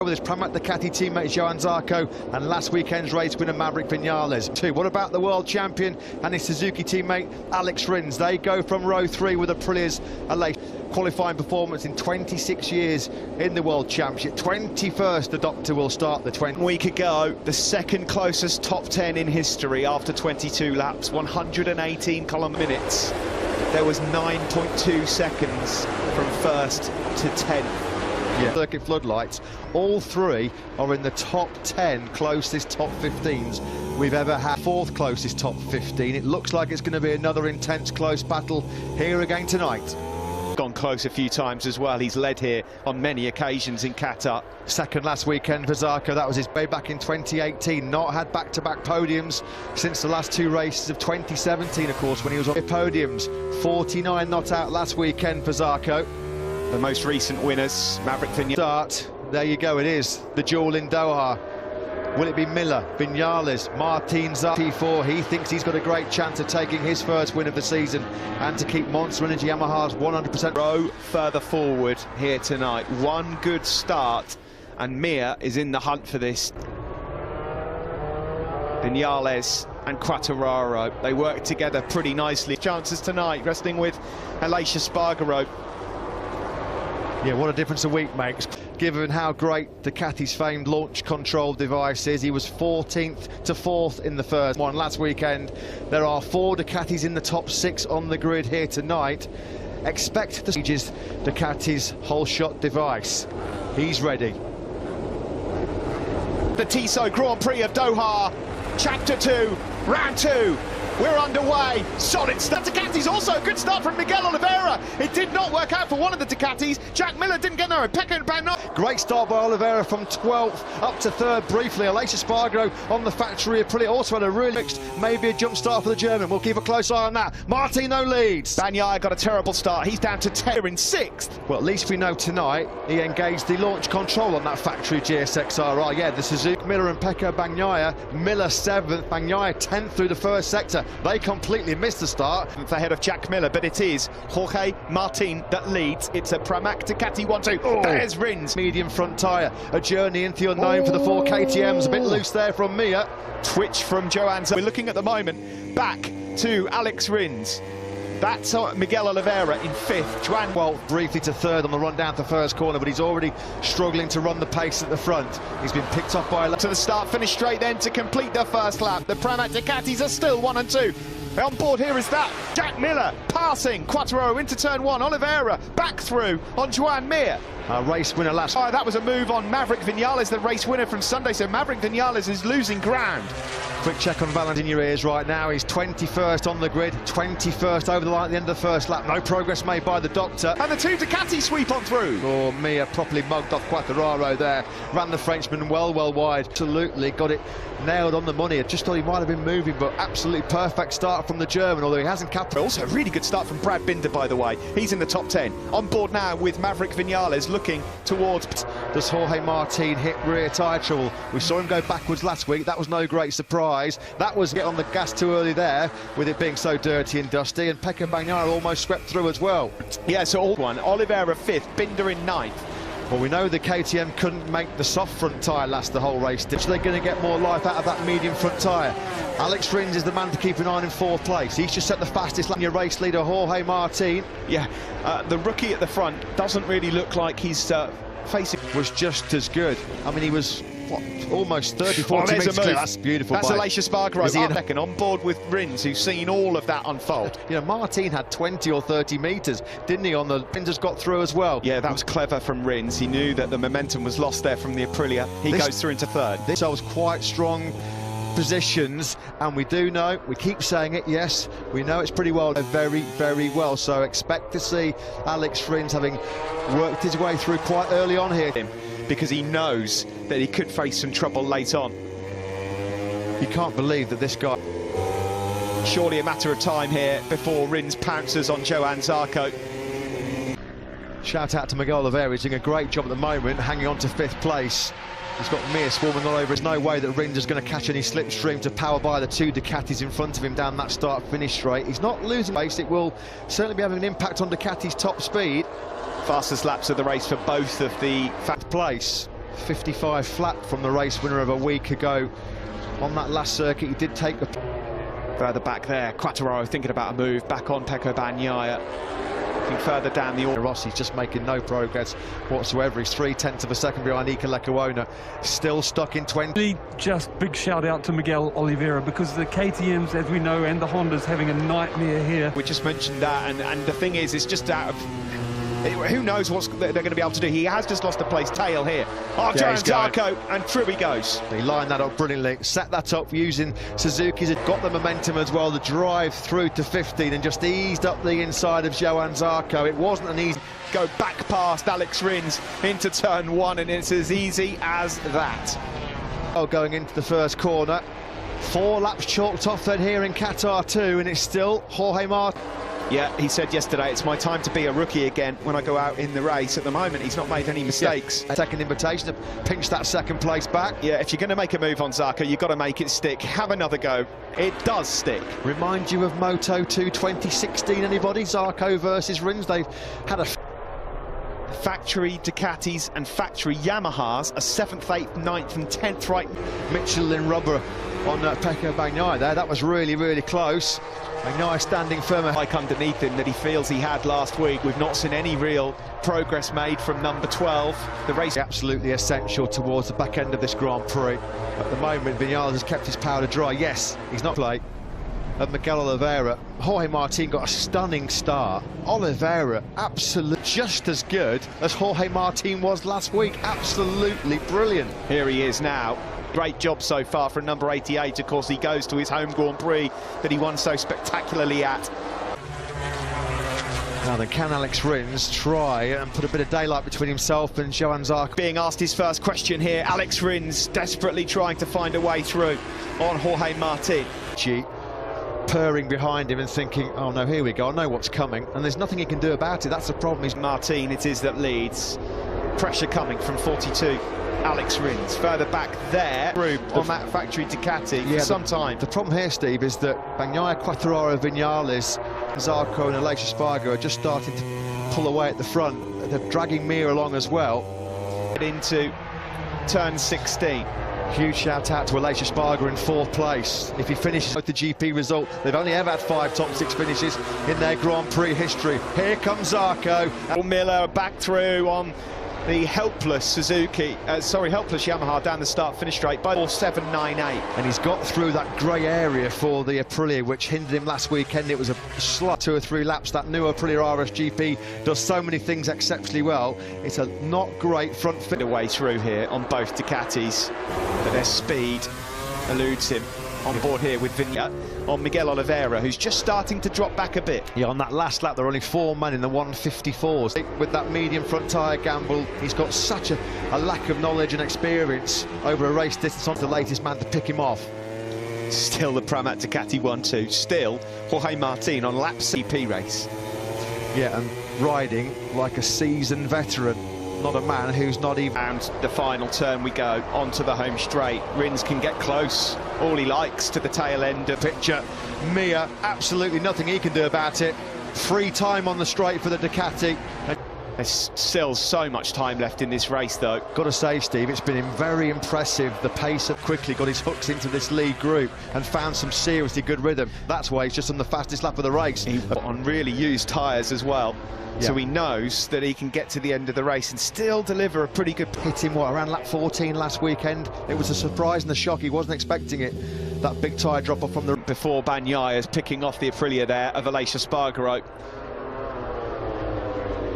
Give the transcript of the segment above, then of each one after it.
with his Pramac Ducati teammate Johann Zarco and last weekend's race winner Maverick Vinales. What about the world champion and his Suzuki teammate Alex Rins? They go from row 3 with Aprilia's qualifying performance in 26 years in the World Championship. 21st, the doctor will start the 20. A week ago, the second closest top 10 in history after 22 laps, 118 minutes. There was 9.2 seconds from first to 10th. Yeah. Circuit floodlights, all three are in the top 10 closest top 15s we've ever had. Fourth closest top 15. It looks like it's going to be another intense close battle here again tonight. Gone close a few times as well. He's led here on many occasions in Qatar. Second last weekend for Zarco. That was his way back in 2018. Not had back-to-back podiums since the last two races of 2017, of course, when he was on podiums. 49 not out last weekend for Zarco. The most recent winners, Maverick Vinales. Start. There you go, it is the duel in Doha. Will it be Miller, Vinales, Martin's up P4? He thinks he's got a great chance of taking his first win of the season and to keep Monster Energy Yamaha's 100%. Row further forward here tonight. One good start and Mir is in the hunt for this. Vinales and Quartararo, they work together pretty nicely. Chances tonight, resting with Aleix Espargaro. Yeah, what a difference a week makes, given how great Ducati's famed launch control device is. He was 14th to 4th in the first one last weekend. There are 4 Ducatis in the top 6 on the grid here tonight. Expect the stages Ducati's whole shot device. He's ready. The Tissot Grand Prix of Doha, Chapter 2, Round 2. We're underway. Solid start. Ducati's also a good start from Miguel Oliveira. It did not work out for one of the Ducatis. Jack Miller didn't get there. Pecco Bagnaia. Great start by Oliveira from 12th up to 3rd briefly. Aleix Espargaro on the factory Aprilia also had a really mixed, maybe a jump start for the German. We'll keep a close eye on that. Martino leads. Bagnaia got a terrible start. He's down to 10 in 6th. Well, at least we know tonight he engaged the launch control on that factory GSX-RR. Yeah, the Suzuki. Miller and Pecco Bagnaia. Miller 7th, Bagnaia 10th through the first sector. They completely missed the start. Ahead of Jack Miller, but it is Jorge Martin that leads. It's a Pramac Ducati 1-2. Oh. There's Rins. Medium front tyre. A journey into the unknown for the 4 KTMs. A bit loose there from Mir. Twitch from Johann. We're looking at the moment back to Alex Rins. That's Miguel Oliveira in 5th. Joan well, briefly to 3rd on the run down to first corner, but he's already struggling to run the pace at the front. He's been picked up by to the start, finish straight then to complete the first lap. The Pramac Ducatis are still 1 and 2. On board here is that Jack Miller passing Quartararo into turn 1. Oliveira back through on Joan Mir. Race winner last. Oh, that was a move on Maverick Vinales, the race winner from Sunday. So Maverick Vinales is losing ground. Quick check on Valentin in your ears right now. He's 21st on the grid, 21st over the line at the end of the first lap. No progress made by the doctor. And the 2 Ducati sweep on through. Oh, Mir properly mugged off Quartararo there. Ran the Frenchman well wide. Absolutely got it nailed on the money. I just thought he might have been moving, but absolutely perfect start from the German, although he hasn't capped. Also a really good start from Brad Binder, by the way. He's in the top 10. On board now with Maverick Vinales looking towards. Does Jorge Martin hit rear tyre trouble? We saw him go backwards last week. That was no great surprise. That was get on the gas too early there, with it being so dirty and dusty, and Pecco Bagnaia almost swept through as well. Yeah, so all one. Oliveira 5th, Binder in 9th. Well, we know the KTM couldn't make the soft front tyre last the whole race, so they're going to get more life out of that medium front tyre. Alex Rins is the man to keep an eye on in 4th place. He's just set the fastest lap. Your race leader, Jorge Martin. Yeah, the rookie at the front doesn't really look like he's facing. Was just as good. I mean, he was what, almost 30-40 minutes clear. That's beautiful. That's Aleix Espargaro second on board with Rins, who's seen all of that unfold. You know, Martin had 20 or 30 metres, didn't he, on the Rins has got through as well. Yeah, that was clever from Rins. He knew that the momentum was lost there from the Aprilia. He goes through into 3rd. This was quite strong positions, and we do know, we keep saying it, yes, we know it's pretty well, very well, so expect to see Alex Rins having worked his way through quite early on here. Because he knows that he could face some trouble late on. You can't believe that this guy... Surely a matter of time here before Rins pounces on Johann Zarco. Shout out to Miguel Oliveira, he's doing a great job at the moment, hanging on to 5th place. He's got Mir swarming all over. There's no way that Rins is going to catch any slipstream to power by the 2 Ducatis in front of him down that start-finish straight. He's not losing pace. It will certainly be having an impact on Ducati's top speed. Fastest laps of the race for both of the 5th place. 55 flat from the race winner of a week ago. On that last circuit, he did take the... Further back there, Quartararo thinking about a move back on Pecco Bagnaia. Looking further down the order. Rossi's just making no progress whatsoever. He's 0.3 of a second behind Iker Lecuona, still stuck in 20. Just big shout out to Miguel Oliveira, because the KTMs, as we know, and the Hondas having a nightmare here. We just mentioned that, and the thing is, it's just out of... Who knows what they're going to be able to do. He has just lost a place tail here. Johan Zarco, and through he goes. He lined that up brilliantly, set that up using Suzuki's, had got the momentum as well, the drive through to 15 and just eased up the inside of Johan Zarco. It wasn't an easy... Go back past Alex Rins into turn 1, and it's as easy as that. Oh, going into the first corner. 4 laps chalked off then here in Qatar 2, and it's still Jorge Martin. Yeah, he said yesterday, it's my time to be a rookie again when I go out in the race. At the moment, he's not made any mistakes. Yeah. Second invitation to pinch that second place back. Yeah, if you're going to make a move on Zarco, you've got to make it stick. Have another go. It does stick. Remind you of Moto 2 2016, anybody? Zarco versus Rins. They've had a... Factory Ducatis and factory Yamahas, a 7th, 8th, 9th and 10th right. Michelin rubber on Pecco Bagnaia there. That was really, really close. Bagnaia standing firmer. Like underneath him that he feels he had last week. We've not seen any real progress made from number 12. The race absolutely essential towards the back end of this Grand Prix. At the moment, Vinales has kept his powder dry. Yes, he's not late. Of Miguel Oliveira, Jorge Martin got a stunning start. Oliveira, absolutely just as good as Jorge Martin was last week. Absolutely brilliant. Here he is now. Great job so far from number 88. Of course, he goes to his home Grand Prix that he won so spectacularly at. Now then, can Alex Rins try and put a bit of daylight between himself and Johan Zarco? Being asked his first question here, Alex Rins desperately trying to find a way through on Jorge Martin. Purring behind him and thinking, oh no, here we go, I know what's coming, and there's nothing he can do about it. That's the problem. Is Martin it is that leads. Pressure coming from 42. Alex Rins further back there on that factory Ducati for some time. The problem here, Steve, is that Bagnaia, Quartararo, Vinales, Zarco and Aleix Espargaro are just starting to pull away at the front. They're dragging Mir along as well. Into turn 16. Huge shout out to Aleix Espargaro in 4th place. If he finishes with the GP result, they've only ever had 5 top 6 finishes in their Grand Prix history. Here comes Zarco. Miller back through on the helpless Suzuki, helpless Yamaha down the start-finish straight by 4.798. And he's got through that grey area for the Aprilia, which hindered him last weekend. It was a slot 2 or 3 laps. That new Aprilia RSGP does so many things exceptionally well. It's a not great front fit. Away through here on both Ducatis, but their speed eludes him. On board here with on Miguel Oliveira, who's just starting to drop back a bit. Yeah, on that last lap, there are only 4 men in the 154s. With that medium front tyre gamble, he's got such a lack of knowledge and experience over a race distance on the latest man to pick him off. Still the Pramac Ducati 1-2. Still Jorge Martin on lap CP race. Yeah, and riding like a seasoned veteran. Not a man who's not even... And the final turn we go, onto the home straight. Rins can get close, all he likes, to the tail end of picture. Mir, absolutely nothing he can do about it. Free time on the straight for the Ducati. There's still so much time left in this race, though. Got to say, Steve, it's been very impressive. The pace of quickly got his hooks into this lead group and found some seriously good rhythm. That's why he's just on the fastest lap of the race. He on really used tyres as well. Yeah. So he knows that he can get to the end of the race and still deliver a pretty good... Hit him, around lap 14 last weekend. It was a surprise and a shock. He wasn't expecting it. That big tyre drop off from the... Before Bagnaia is picking off the Aprilia there of Aleix Espargaro.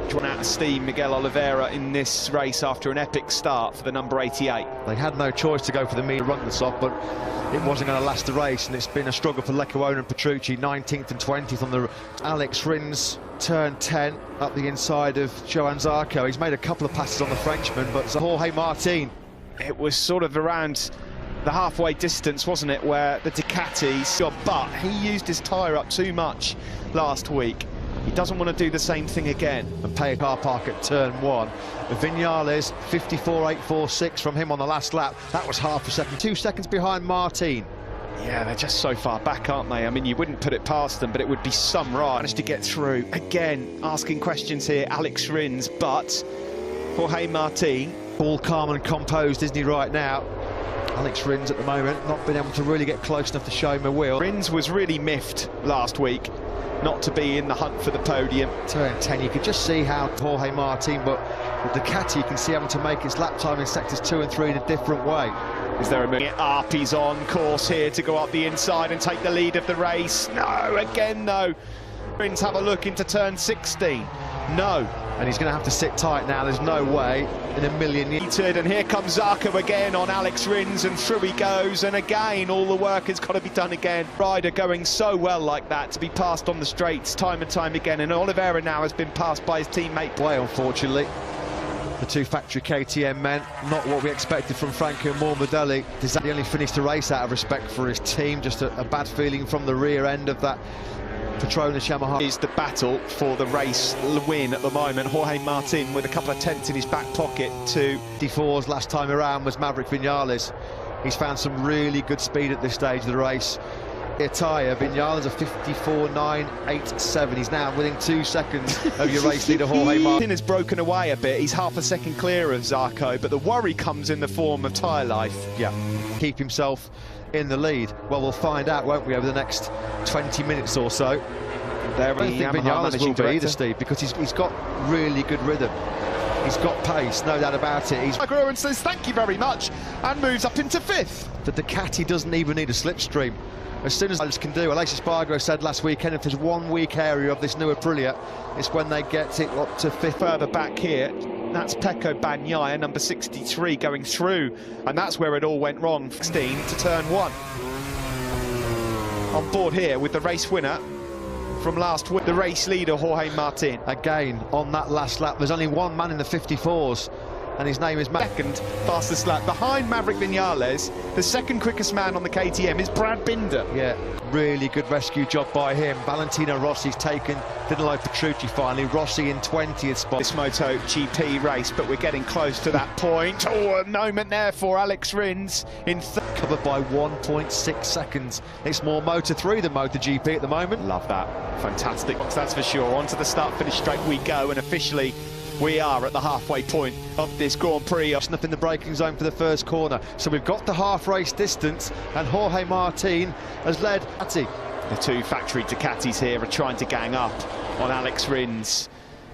Drawn out of steam, Miguel Oliveira in this race after an epic start for the number 88. They had no choice to go for the mean run this off, but it wasn't going to last the race, and it's been a struggle for Lecuona and Petrucci, 19th and 20th on the... Alex Rins, turn 10, up the inside of Johan Zarco. He's made a couple of passes on the Frenchman, but Jorge Martin... It was sort of around the halfway distance, wasn't it, where the Ducatis... But he used his tyre up too much last week. He doesn't want to do the same thing again. And pay a car park at turn 1. Vinales, 54.846 from him on the last lap. That was half a second. 2 seconds behind Martin. Yeah, they're just so far back, aren't they? I mean, you wouldn't put it past them, but it would be some ride. Managed to get through. Again, asking questions here, Alex Rins, but Jorge Martin All calm and composed, isn't he, right now? Alex Rins at the moment, not been able to really get close enough to show him a wheel. Rins was really miffed last week not to be in the hunt for the podium. Turn 10, you could just see how Jorge Martin, but with Ducati, you can see having to make its lap time in sectors 2 and 3 in a different way. Is there a minute up? He's on course here to go up the inside and take the lead of the race. No, again, no. Rins have a look into turn 16. No. And he's going to have to sit tight now. There's no way in a million years. And here comes Zarco again on Alex Rins, and through he goes. And again, all the work has got to be done again. Rider going so well like that to be passed on the straights time and time again. And Oliveira now has been passed by his teammate. Way, unfortunately. The two factory KTM men, not what we expected from Franco Morbidelli. He only finished the race out of respect for his team. Just a bad feeling from the rear end of that Petronas Yamaha. Is the battle for the race win at the moment. Jorge Martin with a couple of tenths in his back pocket to 54's last time around was Maverick Vinales. He's found some really good speed at this stage of the race. Tyre, Vinales a 54.987. He's now within 2 seconds of your race leader Jorge Martin. Has broken away a bit. He's half a second clear of Zarco, but the worry comes in the form of tyre life. Yeah, keep himself in the lead. Well, we'll find out, won't we, over the next 20 minutes or so. I don't think Vinales will be either, Steve, because he's got really good rhythm. He's got pace, no doubt about it. He's and says thank you very much and moves up into 5th. The Ducati doesn't even need a slipstream. As soon as Alex can do, Aleix Espargaro said last weekend, if there's one weak area of this new Aprilia, it's when they get it up to 5th. Further back here, that's Pecco Bagnaia, number 63, going through, and that's where it all went wrong. 16 to turn 1. On board here with the race winner from last week, the race leader Jorge Martin. Again, on that last lap, there's only one man in the 54s, and his name is Second fastest lap behind Maverick Vinales. The second quickest man on the KTM is Brad Binder. Yeah, really good rescue job by him. Valentino Rossi's taken Danilo Petrucci finally. Rossi in 20th spot. This Moto GP race, but we're getting close to that point. Oh, a moment there for Alex Rins in covered by 1.6 seconds. It's more Moto 3 than Moto GP at the moment. Love that. Fantastic. That's for sure. On to the start-finish straight we go, and officially we are at the halfway point of this Grand Prix. Up in the braking zone for the first corner. So we've got the half race distance, and Jorge Martin has led Ducati. The two factory Ducatis here are trying to gang up on Alex Rins.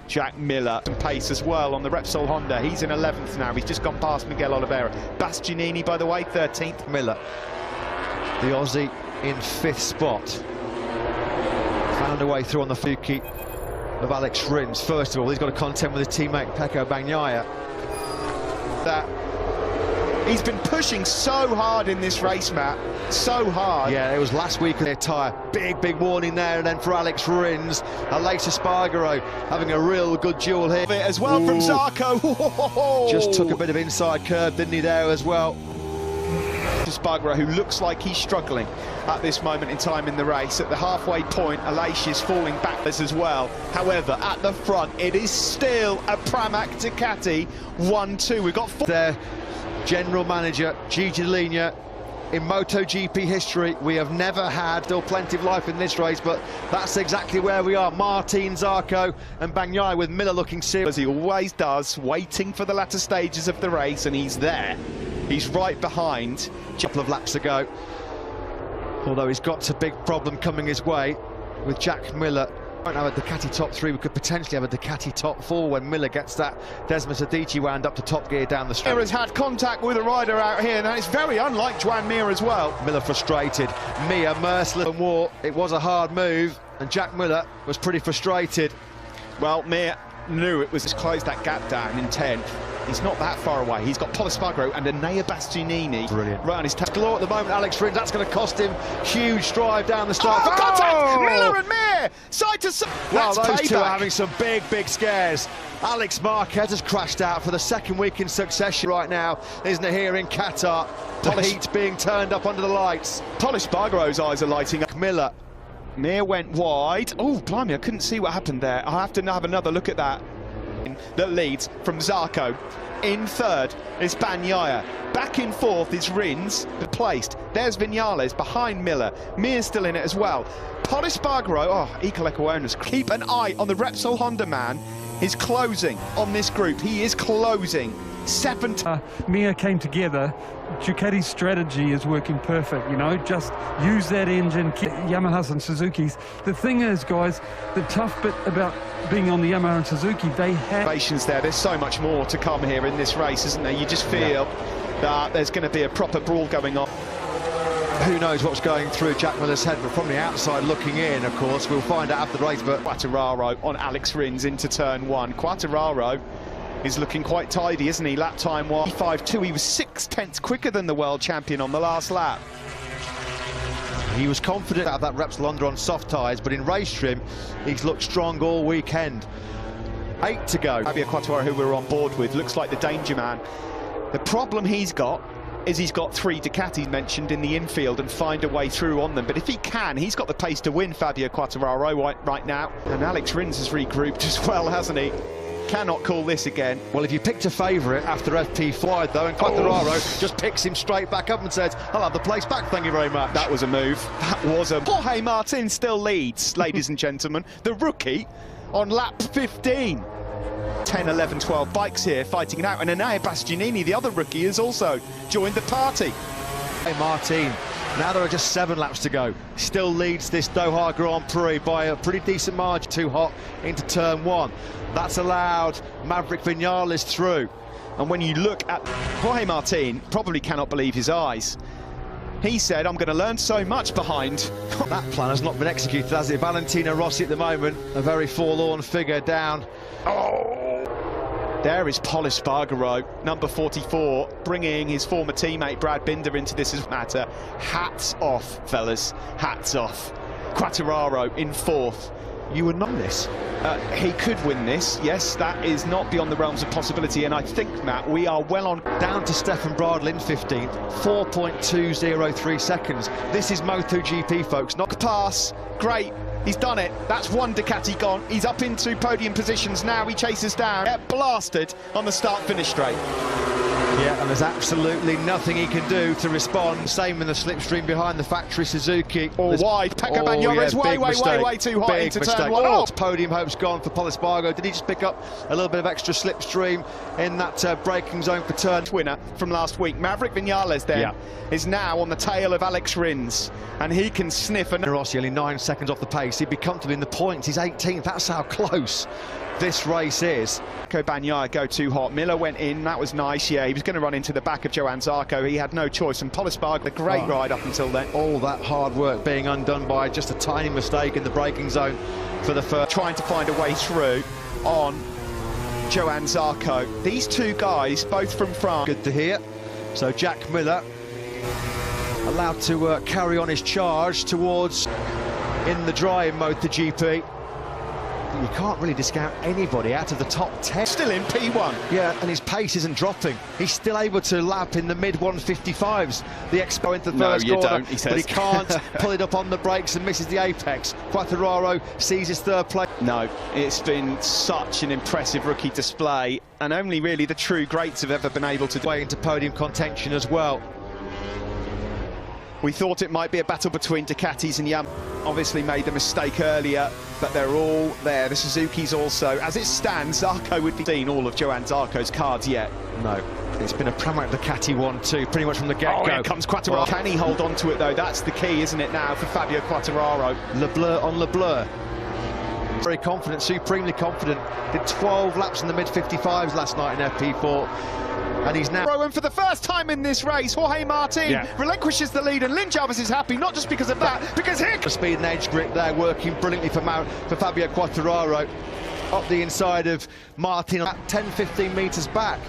Jack Miller, some pace as well on the Repsol Honda. He's in 11th now. He's just gone past Miguel Oliveira. Bastianini, by the way, 13th. Miller, the Aussie, in 5th spot. Found a way through on the Fuki of Alex Rins. First of all, he's got to contend with his teammate Pecco Bagnaia. That he's been pushing so hard in this race, Matt, so hard. Yeah, it was last week in their tyre. Big warning there, and then for Alex Rins, Aleix Espargaro having a real good duel here. As well. Ooh. From Zarco. Just took a bit of inside curve, didn't he, there as well. Espargaro, who looks like he's struggling at this moment in time in the race. At the halfway point, Aleix is falling backwards as well. However, at the front, it is still a Pramac Ducati 1-2. We've got their general manager, Gigi Dall'Igna. In MotoGP history, we have never had, still plenty of life in this race, but that's exactly where we are. Martin, Zarco and Bagnaia, with Miller looking serious. As he always does, waiting for the latter stages of the race, and he's there. He's right behind. A couple of laps ago, although he's got a big problem coming his way with Jack Miller. We won't have a Ducati top 3, we could potentially have a Ducati top 4 when Miller gets that Desmos Adichie wound up to top gear down the straight. Mir has had contact with a rider out here, and it's very unlike Joan Mir as well. Miller frustrated, Mir merciless and war. It was a hard move, and Jack Miller was pretty frustrated. Well, Mir knew it was to close that gap down in 10th. He's not that far away. He's got Pol Espargaro and Enea Bastianini. Brilliant. Right on his galore at the moment. Alex Rins, that's going to cost him huge drive down the start. Oh, for contact! Miller and Mir, side to side. Well, that's those payback. two are having some big scares. Alex Marquez has crashed out for the second week in succession right now, isn't it, here in Qatar? The heat being turned up under the lights. Pol Espargaro's eyes are lighting up. Miller. Mir went wide. Oh, blimey, I couldn't see what happened there. I'll have to have another look at that. That leads from Zarco. In third is Bagnaia. Back in fourth is Rins, placed. There's Viñales behind Miller. Mir's still in it as well. Polis Spargaro, Ecoleko owners, keep an eye on the Repsol Honda man. He's closing on this group. He is closing. Mir came together. Ducati's strategy is working perfect, you know, just use that engine, Yamahas and Suzuki's. The thing is, guys, the tough bit about being on the Yamaha and Suzuki, they have... There's so much more to come here in this race, isn't there? You just feel that there's going to be a proper brawl going on. Who knows what's going through Jack Miller's head, but from the outside looking in, of course, we'll find out after the race. But Quartararo on Alex Rins into turn one. Quartararo is looking quite tidy, isn't he? Lap time 1:5.2. He was 6/10 quicker than the world champion on the last lap. He was confident out of that Repsol Honda on soft tyres, but in race trim, he's looked strong all weekend. 8 to go. Fabio Quartararo, who we're on board with, looks like the danger man. The problem he's got is he's got 3 Ducatis mentioned in the infield and find a way through on them. But if he can, he's got the pace to win, Fabio Quartararo, right now. And Alex Rins has regrouped as well, hasn't he? Cannot call this again. Well, if you picked a favourite after FP5, though, and Quartararo just picks him straight back up and says, I'll have the place back, thank you very much. That was a move. That was a... Jorge Martin still leads, ladies and gentlemen. The rookie on lap 15. 10, 11, 12 bikes here fighting it out. And Enea Bastianini, the other rookie, has also joined the party. Hey, Martin. Now there are just 7 laps to go. Still leads this Doha Grand Prix by a pretty decent margin. Too hot into turn 1. That's allowed Maverick Viñales through. And when you look at Jorge Martin, probably cannot believe his eyes. He said, I'm going to learn so much behind. That plan has not been executed, has it? Valentino Rossi at the moment, a very forlorn figure down. There is Polis Spargaro, number 44, bringing his former teammate Brad Binder into this matter. Hats off, fellas, hats off. Quartararo in 4th. You would know this. He could win this, yes, that is not beyond the realms of possibility, and I think, Matt, we are well on. Down to Stefan Bradl in 15th, 4.203 seconds. This is MotoGP, folks, not pass. Great, he's done it. That's 1 Ducati gone. He's up into podium positions now. He chases down. Get blasted on the start-finish straight. Yeah, and there's absolutely nothing he can do to respond. Same in the slipstream behind the factory Suzuki. Wide. Pecco Bagnaia is way too hot into turn 1. Podium hopes gone for Polis Spargaro. Did he just pick up a little bit of extra slipstream in that braking zone for turn? Winner from last week, Maverick Viñales then, is now on the tail of Alex Rins, and he can sniff. Rossi only 9 seconds off the pace. He'd be comfortably in the points. He's 18th. That's how close this race is. Bagnaia go too hot. Miller went in, that was nice. Yeah, he was going to run into the back of Johann Zarco. He had no choice, and Polis Spargaro, a great ride up until then. All that hard work being undone by just a tiny mistake in the braking zone for the first. Trying to find a way through on Johann Zarco. These 2 guys, both from France. Good to hear. So Jack Miller allowed to carry on his charge towards in the dry in MotoGP. You can't really discount anybody out of the top 10. Still in P1. Yeah, and his pace isn't dropping. He's still able to lap in the mid-155s. The Expo into the first corner, don't, he says. But he can't pull it up on the brakes and misses the apex. Quartararo sees his 3rd place. No, it's been such an impressive rookie display, and only really the true greats have ever been able to do. Way into podium contention as well. We thought it might be a battle between Ducatis and Yamaha. Obviously made the mistake earlier, but they're all there. The Suzuki's also. As it stands, Zarco would be seen all of Johann Zarco's cards yet. No, it's been a Pramac Ducati 1-2 pretty much from the get-go. Here comes Quartararo. Can he hold on to it though? That's the key, isn't it now, for Fabio Quartararo? Le Bleu on Le Bleu. Very confident, supremely confident. Did 12 laps in the mid-55s last night in FP4. And he's now... And for the first time in this race, Jorge Martin relinquishes the lead, and Lynn Jarvis is happy, not just because of that, because here... The speed and edge grip there, working brilliantly for Fabio Quartararo. Up the inside of Martin, at 10-15 metres back.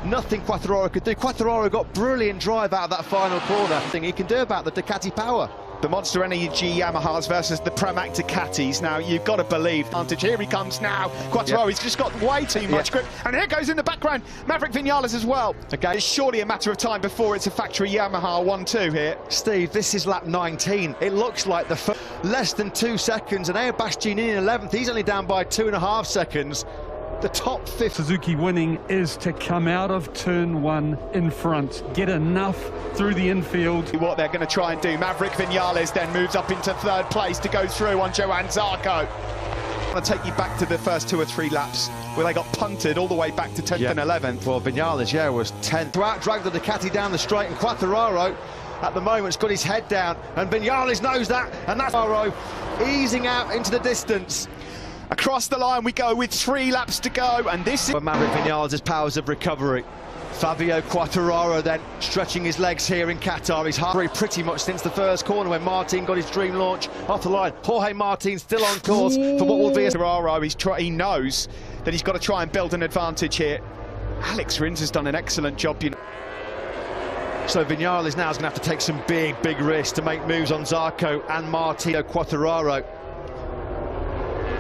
Nothing Quartararo could do. Quartararo got brilliant drive out of that final corner. Thing he can do about the Ducati power. The Monster Energy Yamahas versus the Pramac Ducatis. Now, you've got to believe advantage. Here he comes now. Quartararo, he's just got way too much grip. And here goes in the background Maverick Viñales as well. Again, it's surely a matter of time before it's a factory Yamaha 1-2 here. Steve, this is lap 19. It looks like the less than 2 seconds. And Enea Bastianini in 11th. He's only down by 2.5 seconds. the top 50. Suzuki winning is to come out of turn one in front, get enough through the infield. What they're going to try and do, Maverick Vinales then moves up into third place to go through on Johann Zarco. I'm going to take you back to the first 2 or 3 laps where they got punted all the way back to 10th and 11th. Well, Vinales, was 10th. To out-drag the Ducati down the straight, and Quartararo at the moment's got his head down, and Vinales knows that, and that's Quartararo easing out into the distance. Across the line we go with 3 laps to go, and this is... Maverick Vinales' powers of recovery. Fabio Quartararo then stretching his legs here in Qatar. He's hungry pretty much since the first corner when Martin got his dream launch off the line. Jorge Martin still on course for what will be a... Quartararo, he knows that he's got to try and build an advantage here. Alex Rins has done an excellent job, you know. So Vinales now is going to have to take some big risks to make moves on Zarco and Martino Quartararo.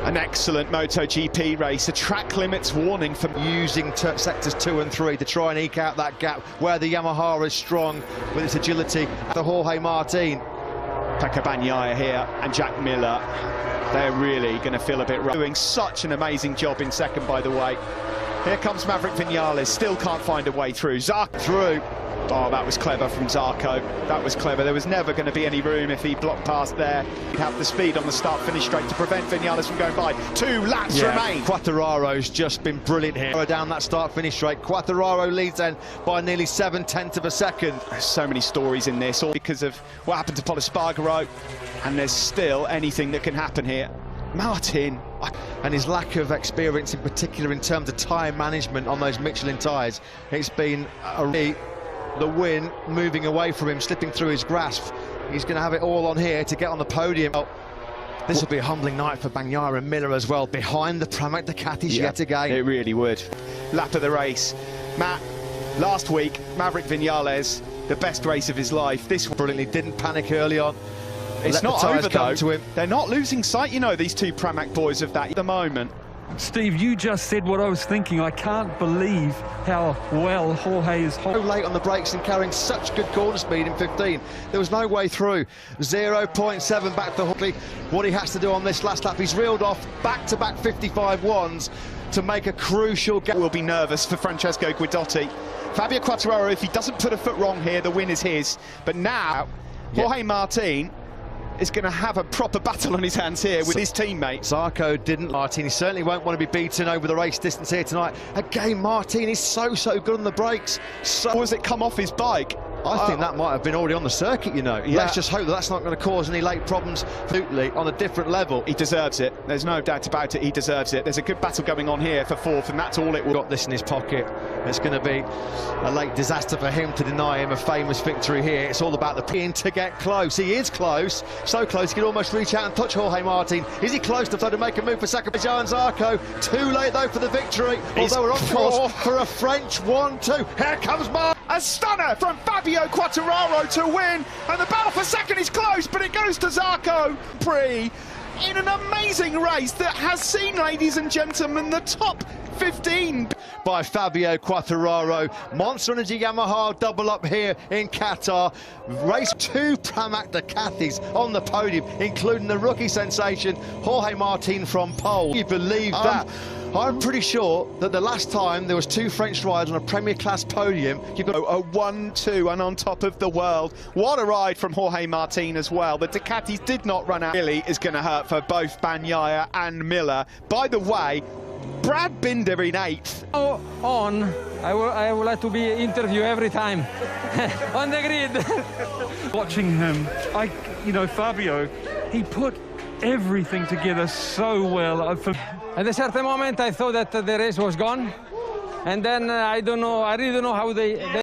An excellent MotoGP race, a track limits warning for using sectors 2 and 3 to try and eke out that gap where the Yamaha is strong with its agility. The Jorge Martin. Pecco Bagnaia here and Jack Miller, they're really going to feel a bit rough. Doing such an amazing job in second, by the way. Here comes Maverick Vinales, still can't find a way through. Zarco through. Oh, that was clever from Zarco. That was clever. There was never going to be any room if he blocked past there. He'd have the speed on the start-finish straight to prevent Vinales from going by. 2 laps remain. Quartararo's just been brilliant here. Down that start-finish straight. Quartararo leads then by nearly 7/10 of a second. There's so many stories in this, all because of what happened to Pol Espargaro, and there's still anything that can happen here. Martin. And his lack of experience, in particular in terms of tyre management on those Michelin tyres, it's been the win moving away from him, slipping through his grasp. He's going to have it all on here to get on the podium. This will be a humbling night for Bagnaia and Miller as well, behind the Pramac Ducatis yet again. It really would. Lap of the race. Matt, last week, Maverick Vinales, the best race of his life. This brilliantly didn't panic early on. It's not over though. To him. They're not losing sight, you know, these 2 Pramac boys of that at the moment. Steve, you just said what I was thinking. I can't believe how well Jorge is so late on the brakes and carrying such good corner speed in 15. There was no way through. 0.7 back to Jorge. What he has to do on this last lap, he's reeled off back-to-back 55 ones to make a crucial gap. Will be nervous for Francesco Guidotti. Fabio Quartararo, if he doesn't put a foot wrong here, the win is his. But now, Jorge Martin is going to have a proper battle on his hands here with his teammate. Zarco didn't. Martin, he certainly won't want to be beaten over the race distance here tonight. Again, Martin is so good on the brakes. Or has it come off his bike? I think that might have been already on the circuit, you know. Let's just hope that that's not going to cause any late problems. Absolutely, on a different level. He deserves it. There's no doubt about it. He deserves it. There's a good battle going on here for 4th, and that's all it will. Got this in his pocket. It's going to be a late disaster for him to deny him a famous victory here. It's all about the pin to get close. He is close. So close, he can almost reach out and touch Jorge Martin. Is he close to make a move for second? Johann Zarco. Too late, though, for the victory. Although we're on course for a French 1-2. Here comes Martin. A stunner from Fabio Quartararo to win, and the battle for second is close, but it goes to Zarco in an amazing race that has seen, ladies and gentlemen, the top 15 by Fabio Quartararo. Monster Energy Yamaha double up here in Qatar. Race 2 Pramac Ducatis on the podium, including the rookie sensation Jorge Martin from pole. You believe that? I'm pretty sure that the last time there was 2 French riders on a Premier Class podium, you've got a 1-2 and on top of the world. What a ride from Jorge Martin as well. The Ducatis did not run out. Really is going to hurt for both Bagnaia and Miller. By the way, Brad Binder in 8th. I would like to be interviewed every time on the grid. Watching him, Fabio, he put everything together so well. At a certain moment, I thought that the race was gone, and then I really don't know how they